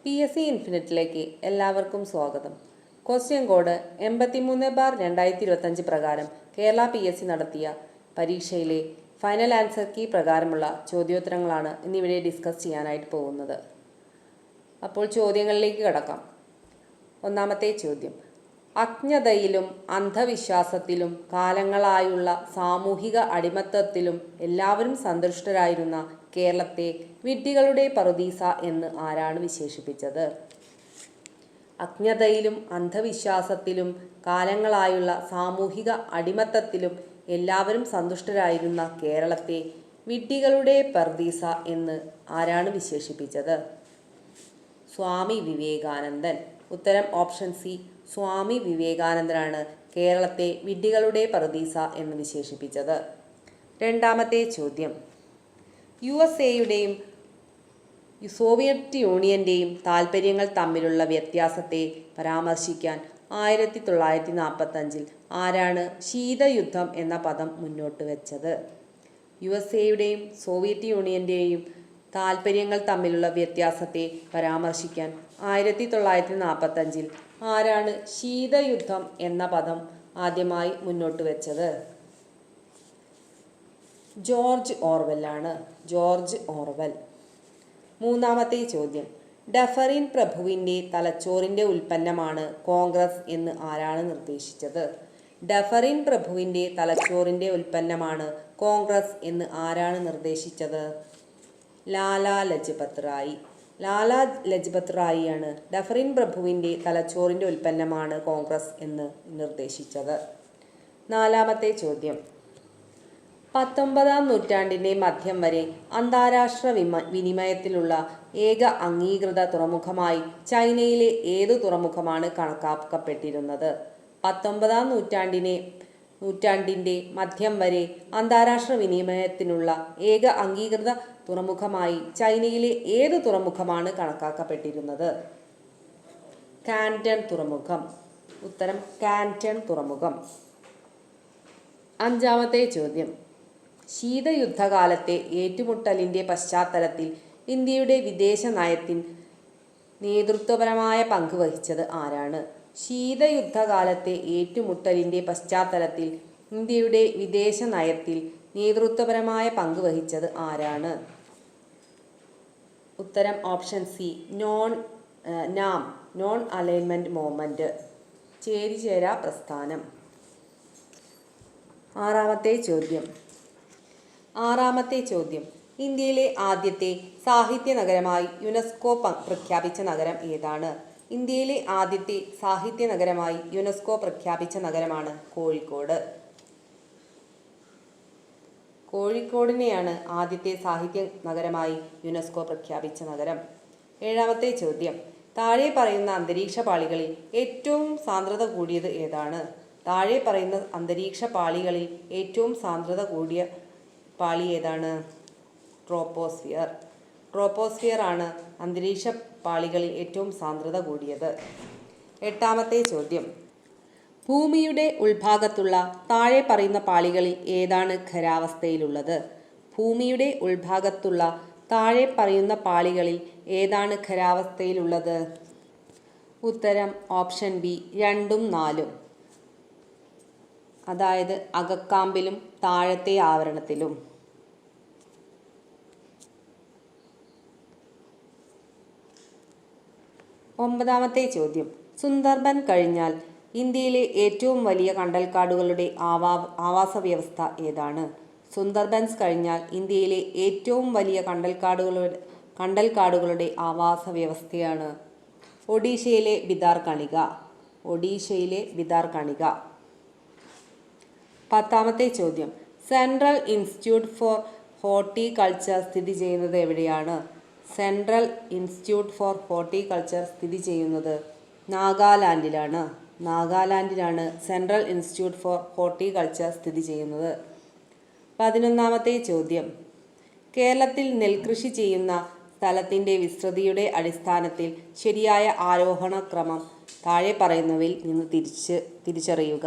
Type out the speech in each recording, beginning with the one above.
PSC ഇൻഫിനിറ്റിലേക്ക് എല്ലാവർക്കും സ്വാഗതം. Question code 83/2025 പ്രകാരം കേരള PSC നടത്തിയ പരീക്ഷയിലെ ഫൈനൽ ആൻസർ കീ പ്രകാരമുള്ള ചോദ്യോത്തരങ്ങളാണ് ഇന്നിവിടെ ഡിസ്കസ് ചെയ്യാനായിട്ട് പോകുന്നത്. അപ്പോൾ ചോദ്യങ്ങളിലേക്ക് കടക്കാം. ഒന്നാമത്തെ ചോദ്യം: അജ്ഞതയിലും അന്ധവിശ്വാസത്തിലും കാലങ്ങളായുള്ള സാമൂഹിക അടിമത്തത്തിലും എല്ലാവരും സന്തുഷ്ടരായിരുന്ന കേരളത്തെ വിഡ്ഢികളുടെ പറുദീസ എന്ന് ആരാണ് വിശേഷിപ്പിച്ചത്? അജ്ഞതയിലും അന്ധവിശ്വാസത്തിലും കാലങ്ങളായുള്ള സാമൂഹിക അടിമത്തത്തിലും എല്ലാവരും സന്തുഷ്ടരായിരുന്ന കേരളത്തെ വിഡ്ഢികളുടെ പറുദീസ എന്ന് ആരാണ് വിശേഷിപ്പിച്ചത്? സ്വാമി വിവേകാനന്ദൻ. ഉത്തരം ഓപ്ഷൻ സി, സ്വാമി വിവേകാനന്ദനാണ് കേരളത്തെ വിഡ്ഢികളുടെ പറുദീസ എന്ന് വിശേഷിപ്പിച്ചത്. രണ്ടാമത്തെ ചോദ്യം: USA-യുടെയും സോവിയറ്റ് യൂണിയൻ്റെയും താൽപ്പര്യങ്ങൾ തമ്മിലുള്ള വ്യത്യാസത്തെ പരാമർശിക്കാൻ 1945 ആരാണ് ശീതയുദ്ധം എന്ന പദം മുന്നോട്ട് വെച്ചത്? USA-യുടെയും സോവിയറ്റ് യൂണിയൻ്റെയും താൽപ്പര്യങ്ങൾ തമ്മിലുള്ള വ്യത്യാസത്തെ പരാമർശിക്കാൻ 1945 ആരാണ് ശീതയുദ്ധം എന്ന പദം ആദ്യമായി മുന്നോട്ട് വെച്ചത്? ജോർജ് ഓർവെല്ലാണ്. George Orwell. മൂന്നാമത്തെ ചോദ്യം: ഡഫറിൻ പ്രഭുവിൻ്റെ തലച്ചോറിൻ്റെ ഉൽപ്പന്നമാണ് കോൺഗ്രസ് എന്ന് ആരാണ് നിർദ്ദേശിച്ചത്? ഡഫറിൻ പ്രഭുവിൻ്റെ തലച്ചോറിൻ്റെ ഉൽപ്പന്നമാണ് കോൺഗ്രസ് എന്ന് ആരാണ് നിർദ്ദേശിച്ചത്? ലാലാ ലജ്പത് റായ്. ലാലാ ലജ്പത് റായിയാണ് ഡഫറിൻ പ്രഭുവിൻ്റെ തലച്ചോറിൻ്റെ ഉൽപ്പന്നമാണ് കോൺഗ്രസ് എന്ന് നിർദ്ദേശിച്ചത്. നാലാമത്തെ ചോദ്യം: 19-ാം നൂറ്റാണ്ടിൻ്റെ മധ്യം വരെ അന്താരാഷ്ട്ര വിനിമയത്തിലുള്ള ഏക അംഗീകൃത തുറമുഖമായി ചൈനയിലെ ഏതു തുറമുഖമാണ് കണക്കാക്കപ്പെട്ടിരുന്നത്? 19-ാം നൂറ്റാണ്ടിൻ്റെ മധ്യം വരെ അന്താരാഷ്ട്ര വിനിമയത്തിനുള്ള ഏക അംഗീകൃത തുറമുഖമായി ചൈനയിലെ ഏതു തുറമുഖമാണ് കണക്കാക്കപ്പെട്ടിരുന്നത്? കാന്റൺ തുറമുഖം. ഉത്തരം കാന്റൺ തുറമുഖം. അഞ്ചാമത്തെ ചോദ്യം: ശീതയുദ്ധകാലത്തെ ഏറ്റുമുട്ടലിൻ്റെ പശ്ചാത്തലത്തിൽ ഇന്ത്യയുടെ വിദേശ നയത്തിൽ നേതൃത്വപരമായ പങ്ക് വഹിച്ചത് ആരാണ്? ശീതയുദ്ധകാലത്തെ ഏറ്റുമുട്ടലിൻ്റെ പശ്ചാത്തലത്തിൽ ഇന്ത്യയുടെ വിദേശ നയത്തിൽ നേതൃത്വപരമായ പങ്ക് വഹിച്ചത് ആരാണ്? ഉത്തരം option C, non alignment movement, ചേരിചേരാ പ്രസ്ഥാനം. ആറാമത്തെ ചോദ്യം: ഇന്ത്യയിലെ ആദ്യത്തെ സാഹിത്യ നഗരമായി യുനെസ്കോ പ്രഖ്യാപിച്ച നഗരം ഏതാണ്? ഇന്ത്യയിലെ ആദ്യത്തെ സാഹിത്യ നഗരമായി യുനെസ്കോ പ്രഖ്യാപിച്ച നഗരമാണ് കോഴിക്കോട്. കോഴിക്കോടിനെയാണ് ആദ്യത്തെ സാഹിത്യ നഗരമായി യുനെസ്കോ പ്രഖ്യാപിച്ച നഗരം. ഏഴാമത്തെ ചോദ്യം: താഴെ പറയുന്ന അന്തരീക്ഷ പാളികളിൽ ഏറ്റവും സാന്ദ്രത കൂടിയത് ഏതാണ്? താഴെ പറയുന്ന അന്തരീക്ഷ പാളികളിൽ ഏറ്റവും സാന്ദ്രത കൂടിയ പാളി ഏതാണ്? ട്രോപ്പോസ്ഫിയർ. ട്രോപ്പോസ്ഫിയർ ആണ് അന്തരീക്ഷ പാളികളിൽ ഏറ്റവും സാന്ദ്രത കൂടിയത്. എട്ടാമത്തെ ചോദ്യം: ഭൂമിയുടെ ഉൾഭാഗത്തുള്ള താഴെ പറയുന്ന പാളികളിൽ ഏതാണ് ഖരാവസ്ഥയിലുള്ളത്? ഭൂമിയുടെ ഉൾഭാഗത്തുള്ള താഴെ പറയുന്ന പാളികളിൽ ഏതാണ് ഖരാവസ്ഥയിലുള്ളത്? ഉത്തരം ഓപ്ഷൻ ബി, 2ഉം 4ഉം. അതായത് അകക്കാമ്പിലും താഴത്തെ ആവരണത്തിലും. ഒമ്പതാമത്തെ ചോദ്യം: സുന്ദർബൻ കഴിഞ്ഞാൽ ഇന്ത്യയിലെ ഏറ്റവും വലിയ കണ്ടൽക്കാടുകളുടെ ആവാസ വ്യവസ്ഥ ഏതാണ്? സുന്ദർബൻസ് കഴിഞ്ഞാൽ ഇന്ത്യയിലെ ഏറ്റവും വലിയ കണ്ടൽക്കാടുകളുടെ ആവാസ വ്യവസ്ഥയാണ് ഒഡീഷയിലെ ഭിതാർകണിക. ഒഡീഷയിലെ ഭിതാർകണിക. പത്താമത്തെ ചോദ്യം: സെൻട്രൽ ഇൻസ്റ്റിറ്റ്യൂട്ട് ഫോർ ഹോർട്ടികൾച്ചർ സ്ഥിതി ചെയ്യുന്നത് എവിടെയാണ്? സെൻട്രൽ ഇൻസ്റ്റിറ്റ്യൂട്ട് ഫോർ ഹോർട്ടികൾച്ചർ സ്ഥിതി ചെയ്യുന്നത് നാഗാലാൻഡിലാണ്. നാഗാലാൻഡിലാണ് സെൻട്രൽ ഇൻസ്റ്റിറ്റ്യൂട്ട് ഫോർ ഹോർട്ടികൾച്ചർ സ്ഥിതി ചെയ്യുന്നത്. 11ാമത്തെ ചോദ്യം: കേരളത്തിൽ നെൽകൃഷി ചെയ്യുന്ന സ്ഥലത്തിൻ്റെ വിസ്തൃതിയുടെ അടിസ്ഥാനത്തിൽ ശരിയായ ആരോഹണ ക്രമം താഴെ പറയുന്നവയിൽ നിന്ന് തിരിച്ചറിയുക.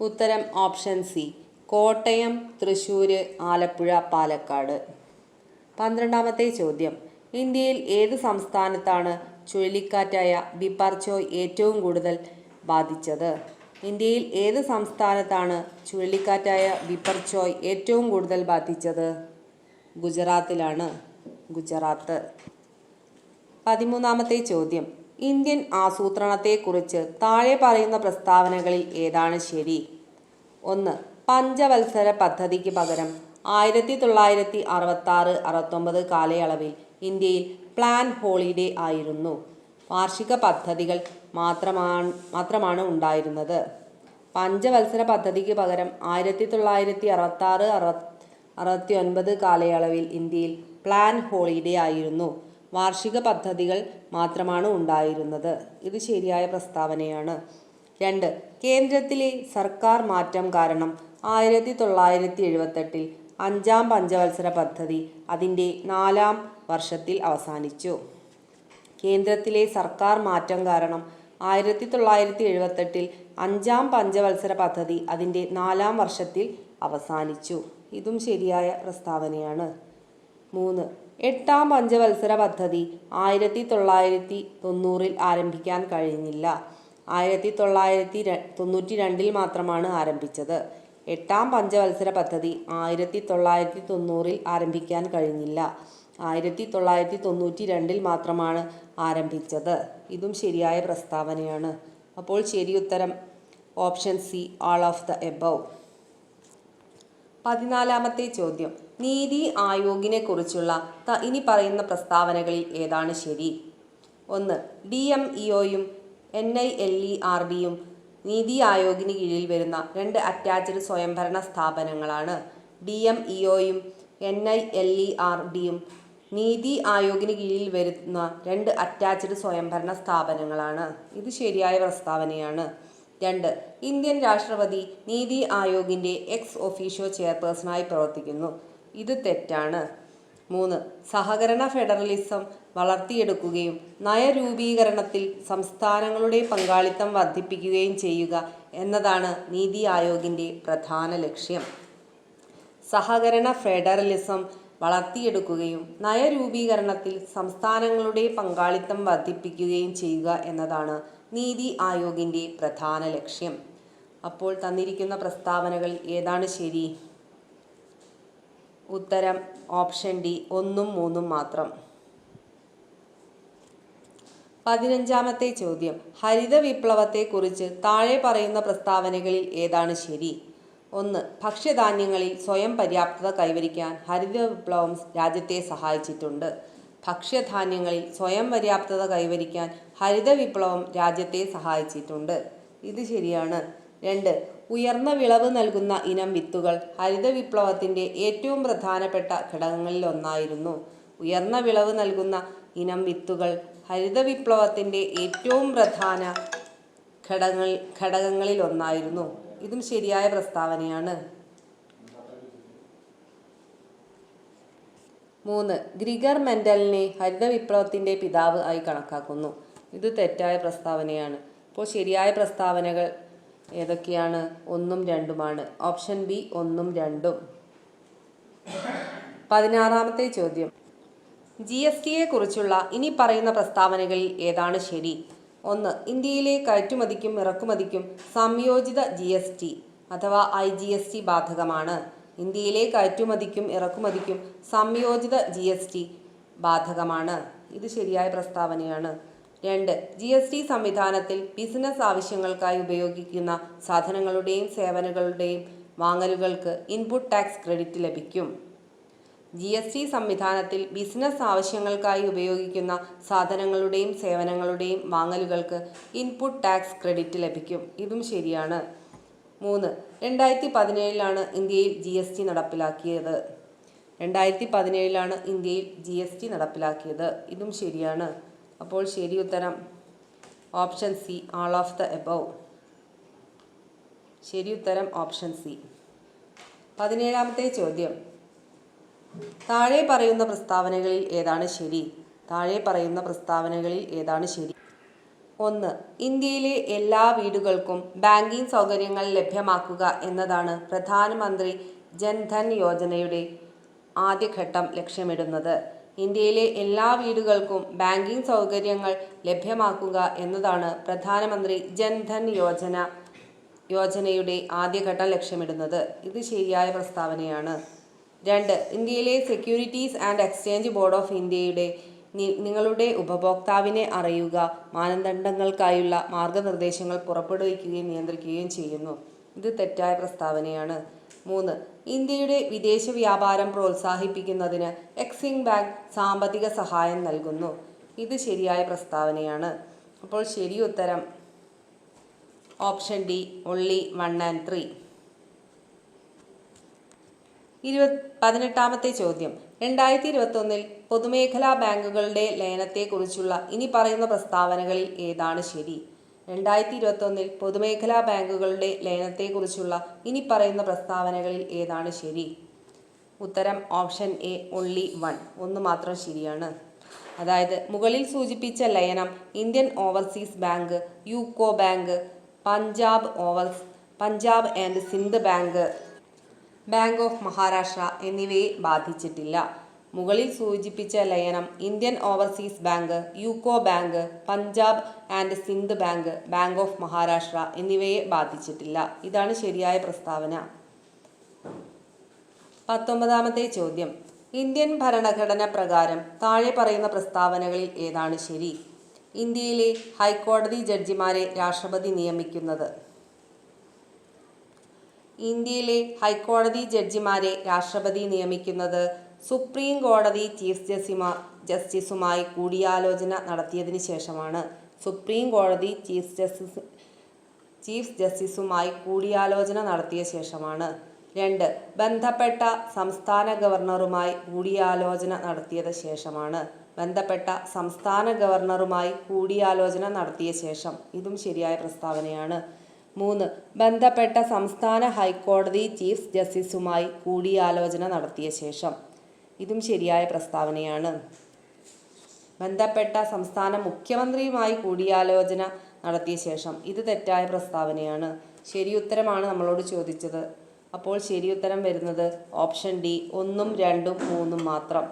ഉത്തരം ഓപ്ഷൻ സി, കോട്ടയം, തൃശ്ശൂർ, ആലപ്പുഴ, പാലക്കാട്. 12ാമത്തെ ചോദ്യം: ഇന്ത്യയിൽ ഏത് സംസ്ഥാനത്താണ് ചുഴലിക്കാറ്റായ ബിപർജോയ് ഏറ്റവും കൂടുതൽ ബാധിച്ചത്? ഇന്ത്യയിൽ ഏത് സംസ്ഥാനത്താണ് ചുഴലിക്കാറ്റായ ബിപർജോയ് ഏറ്റവും കൂടുതൽ ബാധിച്ചത്? ഗുജറാത്തിലാണ്. ഗുജറാത്ത്. 13ാമത്തെ ചോദ്യം. ഇന്ത്യൻ ആസൂത്രണത്തെക്കുറിച്ച് താഴെ പറയുന്ന പ്രസ്താവനകളിൽ ഏതാണ് ശരി? 1. പഞ്ചവത്സര പദ്ധതിക്ക് പകരം 1966-69 കാലയളവിൽ ഇന്ത്യയിൽ പ്ലാൻ ഹോളിഡേ ആയിരുന്നു. വാർഷിക പദ്ധതികൾ മാത്രമാണ് ഉണ്ടായിരുന്നത്. പഞ്ചവത്സര പദ്ധതിക്ക് പകരം 1966-69 കാലയളവിൽ ഇന്ത്യയിൽ പ്ലാൻ ഹോളിഡേ ആയിരുന്നു. വാർഷിക പദ്ധതികൾ മാത്രമാണ് ഉണ്ടായിരുന്നത്. ഇത് ശരിയായ പ്രസ്താവനയാണ്. 2. കേന്ദ്രത്തിലെ സർക്കാർ മാറ്റം കാരണം 1978-ൽ 5ാം പഞ്ചവത്സര പദ്ധതി അതിൻ്റെ 4ാം വർഷത്തിൽ അവസാനിച്ചു. കേന്ദ്രത്തിലെ സർക്കാർ മാറ്റം കാരണം 1978-ൽ 5ാം പഞ്ചവത്സര പദ്ധതി അതിൻ്റെ 4ാം വർഷത്തിൽ അവസാനിച്ചു. ഇതും ശരിയായ പ്രസ്താവനയാണ്. 3. 8ാം പഞ്ചവത്സര പദ്ധതി 1990-ൽ ആരംഭിക്കാൻ കഴിഞ്ഞില്ല. 1992-ൽ മാത്രമാണ് ആരംഭിച്ചത്. 8ാം പഞ്ചവത്സര പദ്ധതി 1990-ൽ ആരംഭിക്കാൻ കഴിഞ്ഞില്ല. 1992-ൽ മാത്രമാണ് ആരംഭിച്ചത്. ഇതും ശരിയായ പ്രസ്താവനയാണ്. അപ്പോൾ ശരി ഉത്തരം option C, all of the above. 14ാമത്തെ ചോദ്യം. നീതി ആയോഗിനെ കുറിച്ചുള്ള ഇനി പറയുന്ന പ്രസ്താവനകളിൽ ഏതാണ് ശരി? 1. DMEOയും NILERDയും നീതി ആയോഗിന് കീഴിൽ വരുന്ന 2 അറ്റാച്ച്ഡ് സ്വയംഭരണ സ്ഥാപനങ്ങളാണ്. DMEOയും NILERDയും നീതി ആയോഗിന് കീഴിൽ വരുന്ന 2 അറ്റാച്ച്ഡ് സ്വയംഭരണ സ്ഥാപനങ്ങളാണ്. ഇത് ശരിയായ പ്രസ്താവനയാണ്. 2. ഇന്ത്യൻ രാഷ്ട്രപതി നീതി ആയോഗിൻ്റെ എക്സ് ഒഫീഷ്യോ ചെയർപേഴ്സണായി പ്രവർത്തിക്കുന്നു. ഇത് തെറ്റാണ്. 3. സഹകരണ ഫെഡറലിസം വളർത്തിയെടുക്കുകയും നയരൂപീകരണത്തിൽ സംസ്ഥാനങ്ങളുടെ പങ്കാളിത്തം വർദ്ധിപ്പിക്കുകയും ചെയ്യുക എന്നതാണ് നീതി ആയോഗിൻ്റെ പ്രധാന ലക്ഷ്യം. സഹകരണ ഫെഡറലിസം വളർത്തിയെടുക്കുകയും നയരൂപീകരണത്തിൽ സംസ്ഥാനങ്ങളുടെ പങ്കാളിത്തം വർദ്ധിപ്പിക്കുകയും ചെയ്യുക എന്നതാണ് നീതി ആയോഗിൻ്റെ പ്രധാന ലക്ഷ്യം. അപ്പോൾ തന്നിരിക്കുന്ന പ്രസ്താവനകളിൽ ഏതാണ് ശരി? ഉത്തരം ഓപ്ഷൻ ഡി, 1ഉം 3ഉം മാത്രം. 15ാമത്തെ ചോദ്യം. ഹരിത വിപ്ലവത്തെക്കുറിച്ച് താഴെ പറയുന്ന പ്രസ്താവനകളിൽ ഏതാണ് ശരി? 1. ഭക്ഷ്യധാന്യങ്ങളിൽ സ്വയം പര്യാപ്തത കൈവരിക്കാൻ ഹരിത വിപ്ലവം രാജ്യത്തെ സഹായിച്ചിട്ടുണ്ട്. ഭക്ഷ്യധാന്യങ്ങളിൽ സ്വയം പര്യാപ്തത കൈവരിക്കാൻ ഹരിത വിപ്ലവം രാജ്യത്തെ സഹായിച്ചിട്ടുണ്ട്. ഇത് ശരിയാണ്. 2. ഉയർന്ന വിളവ് നൽകുന്ന ഇനം വിത്തുകൾ ഹരിത വിപ്ലവത്തിൻ്റെ ഏറ്റവും പ്രധാനപ്പെട്ട ഘടകങ്ങളിലൊന്നായിരുന്നു. ഉയർന്ന വിളവ് നൽകുന്ന ഇനം വിത്തുകൾ ഹരിത വിപ്ലവത്തിൻ്റെ ഏറ്റവും പ്രധാന ഘടകങ്ങളിലൊന്നായിരുന്നു. ഇതും ശരിയായ പ്രസ്താവനയാണ്. 3. ഗ്രിഗർ മെൻഡലിനെ ഹരിത വിപ്ലവത്തിൻ്റെ പിതാവ് ആയി കണക്കാക്കുന്നു. ഇത് തെറ്റായ പ്രസ്താവനയാണ്. അപ്പോൾ ശരിയായ പ്രസ്താവനകൾ ഏതൊക്കെയാണ്? 1ഉം 2ഉമാണ്. Option B 1ഉം 2ഉം. 16ാമത്തെ ചോദ്യം. GSTയെക്കുറിച്ചുള്ള ഇനി പറയുന്ന പ്രസ്താവനകളിൽ ഏതാണ് ശരി? 1. ഇന്ത്യയിലെ കയറ്റുമതിക്കും ഇറക്കുമതിക്കും സംയോജിത GST അഥവാ IGST ബാധകമാണ്. ഇന്ത്യയിലെ കയറ്റുമതിക്കും ഇറക്കുമതിക്കും സംയോജിത GST ബാധകമാണ്. ഇത് ശരിയായ പ്രസ്താവനയാണ്. 2. GST സംവിധാനത്തിൽ ബിസിനസ് ആവശ്യങ്ങൾക്കായി ഉപയോഗിക്കുന്ന സാധനങ്ങളുടെയും സേവനങ്ങളുടെയും വാങ്ങലുകൾക്ക് ഇൻപുട്ട് ടാക്സ് ക്രെഡിറ്റ് ലഭിക്കും. GST സംവിധാനത്തിൽ ബിസിനസ് ആവശ്യങ്ങൾക്കായി ഉപയോഗിക്കുന്ന സാധനങ്ങളുടെയും സേവനങ്ങളുടെയും വാങ്ങലുകൾക്ക് ഇൻപുട്ട് ടാക്സ് ക്രെഡിറ്റ് ലഭിക്കും. ഇതും ശരിയാണ്. 3. 2017ലാണ് ഇന്ത്യയിൽ GST നടപ്പിലാക്കിയത്. 2017ലാണ് ഇന്ത്യയിൽ GST നടപ്പിലാക്കിയത്. ഇതും ശരിയാണ്. അപ്പോൾ ശരി ഉത്തരം option C, all of the above. ശരി ഉത്തരം ഓപ്ഷൻ സി. 17ാമത്തെ ചോദ്യം. താഴെ പറയുന്ന പ്രസ്താവനകളിൽ ഏതാണ് ശരി? താഴെ പറയുന്ന പ്രസ്താവനകളിൽ ഏതാണ് ശരി? 1. ഇന്ത്യയിലെ എല്ലാ വീടുകൾക്കും ബാങ്കിംഗ് സൗകര്യങ്ങൾ ലഭ്യമാക്കുക എന്നതാണ് പ്രധാനമന്ത്രി ജൻധൻ യോജനയുടെ ആദ്യഘട്ടം ലക്ഷ്യമിടുന്നത്. ഇന്ത്യയിലെ എല്ലാ വീടുകൾക്കും ബാങ്കിംഗ് സൗകര്യങ്ങൾ ലഭ്യമാക്കുക എന്നതാണ് പ്രധാനമന്ത്രി ജൻധൻ യോജനയുടെ ആദ്യഘട്ടം ലക്ഷ്യമിടുന്നത്. ഇത് ശരിയായ പ്രസ്താവനയാണ്. 2. ഇന്ത്യയിലെ securities and exchange board of ഇന്ത്യയുടെ നിങ്ങളുടെ ഉപഭോക്താവിനെ അറിയുക മാനദണ്ഡങ്ങൾക്കായുള്ള മാർഗനിർദ്ദേശങ്ങൾ പുറപ്പെടുവിക്കുകയും നിയന്ത്രിക്കുകയും ചെയ്യുന്നു. ഇത് തെറ്റായ പ്രസ്താവനയാണ്. 3. ഇന്ത്യയുടെ വിദേശ വ്യാപാരം പ്രോത്സാഹിപ്പിക്കുന്നതിന് എക്സിം ബാങ്ക് സാമ്പത്തിക സഹായം നൽകുന്നു. ഇത് ശരിയായ പ്രസ്താവനയാണ്. അപ്പോൾ ശരി ഉത്തരം ഓപ്ഷൻ ഡി only 1 and 3. 18ാമത്തെ ചോദ്യം. 2021 പൊതുമേഖലാ ബാങ്കുകളുടെ ലയനത്തെക്കുറിച്ചുള്ള ഇനി പറയുന്ന പ്രസ്താവനകളിൽ ഏതാണ് ശരി? 2021 പൊതുമേഖലാ ബാങ്കുകളുടെ ലയനത്തെക്കുറിച്ചുള്ള ഇനി പറയുന്ന പ്രസ്താവനകളിൽ ഏതാണ് ശരി? ഉത്തരം ഓപ്ഷൻ എ only 1. ഒന്ന് മാത്രം ശരിയാണ്. അതായത് മുകളിൽ സൂചിപ്പിച്ച ലയനം Indian overseas bank, UCO bank, Punjab and Sindh bank, bank of Maharashtra എന്നിവയെ ബാധിച്ചിട്ടില്ല. മുകളിൽ സൂചിപ്പിച്ച ലയനം Indian overseas bank, UCO bank, Punjab and Sindh bank, bank of Maharashtra എന്നിവയെ ബാധിച്ചിട്ടില്ല. ഇതാണ് ശരിയായ പ്രസ്താവന. 19ാമത്തെ ചോദ്യം. ഇന്ത്യൻ ഭരണഘടന പ്രകാരം താഴെ പറയുന്ന പ്രസ്താവനകളിൽ ഏതാണ് ശരി? ഇന്ത്യയിലെ ഹൈക്കോടതി ജഡ്ജിമാരെ രാഷ്ട്രപതി നിയമിക്കുന്നത്. ഇന്ത്യയിലെ ഹൈക്കോടതി ജഡ്ജിമാരെ രാഷ്ട്രപതി നിയമിക്കുന്നത് സുപ്രീം കോടതി ചീഫ് ജസ്റ്റിസുമായി കൂടിയാലോചന നടത്തിയതിനു ശേഷമാണ്. സുപ്രീം കോടതി ചീഫ് ജസ്റ്റിസുമായി കൂടിയാലോചന നടത്തിയ ശേഷമാണ്. 2. ബന്ധപ്പെട്ട സംസ്ഥാന ഗവർണറുമായി കൂടിയാലോചന നടത്തിയത് ശേഷമാണ്. ബന്ധപ്പെട്ട സംസ്ഥാന ഗവർണറുമായി കൂടിയാലോചന നടത്തിയ ശേഷം. ഇതും ശരിയായ പ്രസ്താവനയാണ്. 3. ബന്ധപ്പെട്ട സംസ്ഥാന ഹൈക്കോടതി ചീഫ് ജസ്റ്റിസുമായി കൂടിയാലോചന നടത്തിയ ശേഷം. ഇതും ശരിയായ പ്രസ്താവനയാണ്. ബന്ധപ്പെട്ട സംസ്ഥാന മുഖ്യമന്ത്രിയുമായി കൂടിയാലോചന നടത്തിയ ശേഷം. ഇത് തെറ്റായ പ്രസ്താവനയാണ്. ശരി ഉത്തരമാണ് നമ്മളോട് ചോദിച്ചത്. അപ്പോൾ ശരി ഉത്തരം വരുന്നത് ഓപ്ഷൻ ഡി 1, 2, 3 മാത്രം.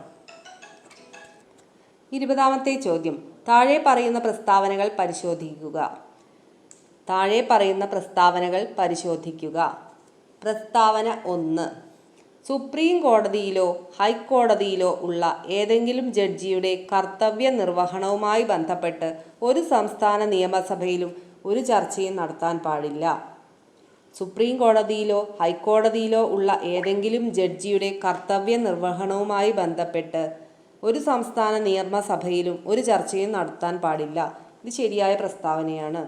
20ാമത്തെ ചോദ്യം. താഴെ പറയുന്ന പ്രസ്താവനകൾ പരിശോധിക്കുക. പ്രസ്താവന 1. സുപ്രീം കോടതിയിലോ ഹൈക്കോടതിയിലോ ഉള്ള ഏതെങ്കിലും ജഡ്ജിയുടെ കർത്തവ്യ നിർവഹണവുമായി ബന്ധപ്പെട്ട് ഒരു സംസ്ഥാന നിയമസഭയിലും ഒരു ചർച്ചയും നടത്താൻ പാടില്ല. സുപ്രീം കോടതിയിലോ ഹൈക്കോടതിയിലോ ഉള്ള ഏതെങ്കിലും ജഡ്ജിയുടെ കർത്തവ്യ നിർവഹണവുമായി ബന്ധപ്പെട്ട് ഒരു സംസ്ഥാന നിയമസഭയിലും ഒരു ചർച്ചയും നടത്താൻ പാടില്ല. ഇത് ശരിയായ പ്രസ്താവനയാണ്.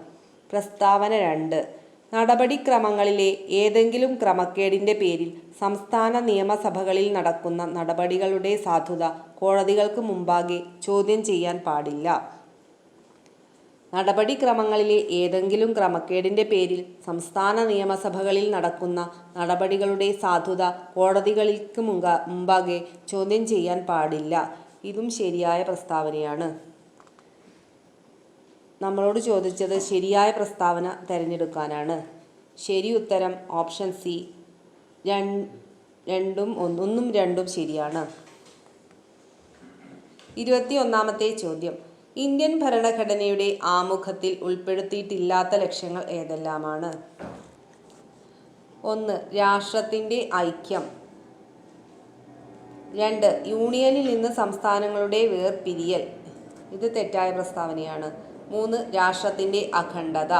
പ്രസ്താവന 2. നടപടിക്രമങ്ങളിലെ ഏതെങ്കിലും ക്രമക്കേടിൻ്റെ പേരിൽ സംസ്ഥാന നിയമസഭകളിൽ നടക്കുന്ന നടപടികളുടെ സാധുത കോടതികൾക്ക് മുമ്പാകെ ചോദ്യം ചെയ്യാൻ പാടില്ല. നടപടിക്രമങ്ങളിലെ ഏതെങ്കിലും ക്രമക്കേടിൻ്റെ പേരിൽ സംസ്ഥാന നിയമസഭകളിൽ നടക്കുന്ന നടപടികളുടെ സാധുത കോടതികൾക്ക് മുമ്പാകെ ചോദ്യം ചെയ്യാൻ പാടില്ല. ഇതും ശരിയായ പ്രസ്താവനയാണ്. നമ്മളോട് ചോദിച്ചത് ശരിയായ പ്രസ്താവന തിരഞ്ഞെടുക്കാനാണ്. ശരി ഉത്തരം ഓപ്ഷൻ സി 1, 2 ശരിയാണ്. 21ാമത്തെ ചോദ്യം. ഇന്ത്യൻ ഭരണഘടനയുടെ ആമുഖത്തിൽ ഉൾപ്പെടുത്തിയിട്ടില്ലാത്ത ലക്ഷ്യങ്ങൾ ഏതെല്ലാമാണ്? 1. രാഷ്ട്രത്തിൻ്റെ ഐക്യം. 2. യൂണിയനിൽ നിന്ന് സംസ്ഥാനങ്ങളുടെ വേർപിരിയൽ. ഇത് തെറ്റായ പ്രസ്താവനയാണ്. 3. രാഷ്ട്രത്തിൻ്റെ അഖണ്ഡത.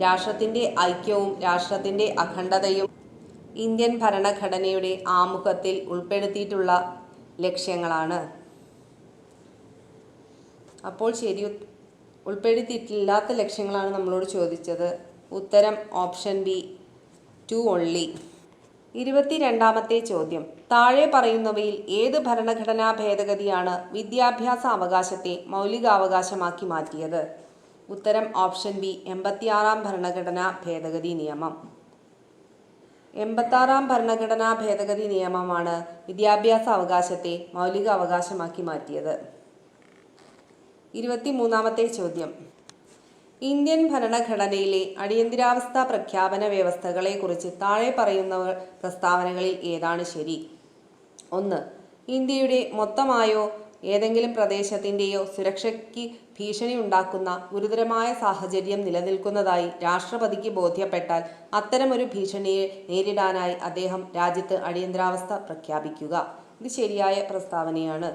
രാഷ്ട്രത്തിൻ്റെ ഐക്യവും രാഷ്ട്രത്തിൻ്റെ അഖണ്ഡതയും ഇന്ത്യൻ ഭരണഘടനയുടെ ആമുഖത്തിൽ ഉൾപ്പെടുത്തിയിട്ടുള്ള ലക്ഷ്യങ്ങളാണ്. അപ്പോൾ ശരി ഉൾപ്പെടുത്തിയിട്ടില്ലാത്ത ലക്ഷ്യങ്ങളാണ് നമ്മളോട് ചോദിച്ചത്. ഉത്തരം ഓപ്ഷൻ ബി 2 only. 22ാമത്തെ ചോദ്യം. താഴെ പറയുന്നവയിൽ ഏത് ഭരണഘടനാ ഭേദഗതിയാണ് വിദ്യാഭ്യാസ അവകാശത്തെ മൗലികാവകാശമാക്കി മാറ്റിയത്? ഉത്തരം ഓപ്ഷൻ ബി 86ാം ഭരണഘടനാ ഭേദഗതി നിയമം. 86ാം ഭരണഘടനാ ഭേദഗതി നിയമമാണ് വിദ്യാഭ്യാസ അവകാശത്തെ മൗലിക അവകാശമാക്കി മാറ്റിയത്. 23ാമത്തെ ചോദ്യം. ഇന്ത്യൻ ഭരണഘടനയിലെ അടിയന്തരാവസ്ഥ പ്രഖ്യാപന വ്യവസ്ഥകളെക്കുറിച്ച് താഴെ പറയുന്ന പ്രസ്താവനകളിൽ ഏതാണ് ശരി? 1. ഇന്ത്യയുടെ മൊത്തമായോ ഏതെങ്കിലും പ്രദേശത്തിൻ്റെയോ സുരക്ഷയ്ക്ക് ഭീഷണി ഉണ്ടാക്കുന്ന ഗുരുതരമായ സാഹചര്യം നിലനിൽക്കുന്നതായി രാഷ്ട്രപതിക്ക് ബോധ്യപ്പെട്ടാൽ അത്തരമൊരു ഭീഷണിയെ നേരിടാനായി അദ്ദേഹം രാജ്യത്ത് അടിയന്തരാവസ്ഥ പ്രഖ്യാപിക്കുക. ഇത് ശരിയായ പ്രസ്താവനയാണ്.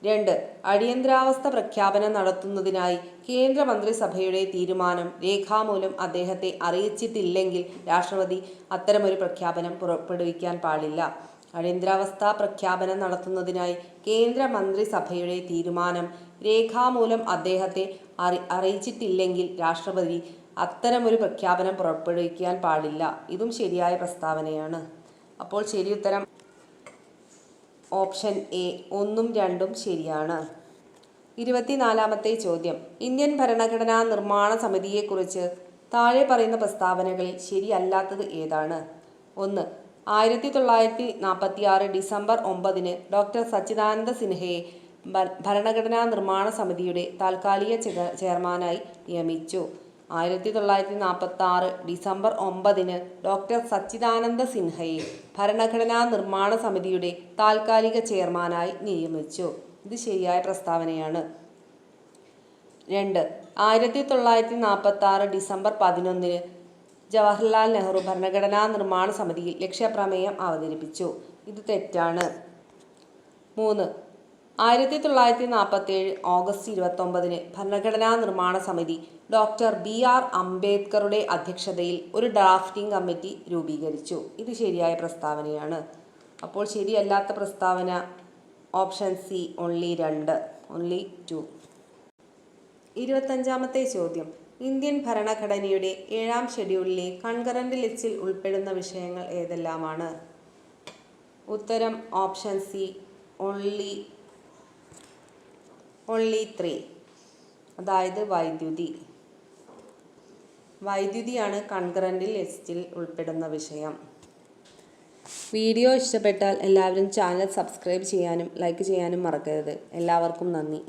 2. അടിയന്തരാവസ്ഥ പ്രഖ്യാപനം നടത്തുന്നതിനായി കേന്ദ്രമന്ത്രിസഭയുടെ തീരുമാനം രേഖാമൂലം അദ്ദേഹത്തെ അറിയിച്ചിട്ടില്ലെങ്കിൽ രാഷ്ട്രപതി അത്തരമൊരു പ്രഖ്യാപനം പുറപ്പെടുവിക്കാൻ പാടില്ല. അടിയന്തരാവസ്ഥ പ്രഖ്യാപനം നടത്തുന്നതിനായി കേന്ദ്രമന്ത്രിസഭയുടെ തീരുമാനം രേഖാമൂലം അദ്ദേഹത്തെ അറിയിച്ചിട്ടില്ലെങ്കിൽ രാഷ്ട്രപതി അത്തരമൊരു പ്രഖ്യാപനം പുറപ്പെടുവിക്കാൻ പാടില്ല. ഇതും ശരിയായ പ്രസ്താവനയാണ്. അപ്പോൾ ശരിയുത്തരം ഓപ്ഷൻ എ 1ഉം 2ഉം ശരിയാണ്. 24-ാമത്തെ ചോദ്യം. ഇന്ത്യൻ ഭരണഘടനാ നിർമ്മാണ സമിതിയെക്കുറിച്ച് താഴെ പറയുന്ന പ്രസ്താവനകളിൽ ശരിയല്ലാത്തത് ഏതാണ്? 1. 1946 ഡിസംബർ 9 ഡോക്ടർ സച്ചിദാനന്ദ സിൻഹയെ ഭരണഘടനാ നിർമ്മാണ സമിതിയുടെ താൽക്കാലിക ചെയർമാനായി നിയമിച്ചു. 1946 ഡിസംബർ 9 ഡോക്ടർ സച്ചിദാനന്ദ സിൻഹയെ ഭരണഘടനാ നിർമ്മാണ സമിതിയുടെ താൽക്കാലിക ചെയർമാനായി നിയമിച്ചു. ഇത് ശരിയായ പ്രസ്താവനയാണ്. 2. 1946 ഡിസംബർ 11 ജവഹർലാൽ നെഹ്റു ഭരണഘടനാ നിർമ്മാണ സമിതിയിൽ ലക്ഷ്യപ്രമേയം അവതരിപ്പിച്ചു. ഇത് തെറ്റാണ്. 3. 1947 ഓഗസ്റ്റ് 29 ഭരണഘടനാ നിർമ്മാണ സമിതി ഡോക്ടർ BR അംബേദ്കറുടെ അധ്യക്ഷതയിൽ ഒരു ഡ്രാഫ്റ്റിംഗ് കമ്മിറ്റി രൂപീകരിച്ചു. ഇത് ശരിയായ പ്രസ്താവനയാണ്. അപ്പോൾ ശരിയല്ലാത്ത പ്രസ്താവന ഓപ്ഷൻ സി ഓൺലി 2. 25-ാമത്തെ ചോദ്യം. ഇന്ത്യൻ ഭരണഘടനയുടെ 7-ാം ഷെഡ്യൂളിലെ കൺകറന്റ് ലിസ്റ്റിൽ ഉൾപ്പെടുന്ന വിഷയങ്ങൾ ഏതെല്ലാമാണ്? ഉത്തരം ഓപ്ഷൻ സി ഓൺലി 3. അതായത് വൈദ്യുതിയാണ് കൺകറന്റ് ലിസ്റ്റിൽ ഉൾപ്പെടുന്ന വിഷയം. വീഡിയോ ഇഷ്ടപ്പെട്ടാൽ എല്ലാവരും ചാനൽ സബ്സ്ക്രൈബ് ചെയ്യാനും ലൈക്ക് ചെയ്യാനും മറക്കരുത്. എല്ലാവർക്കും നന്ദി.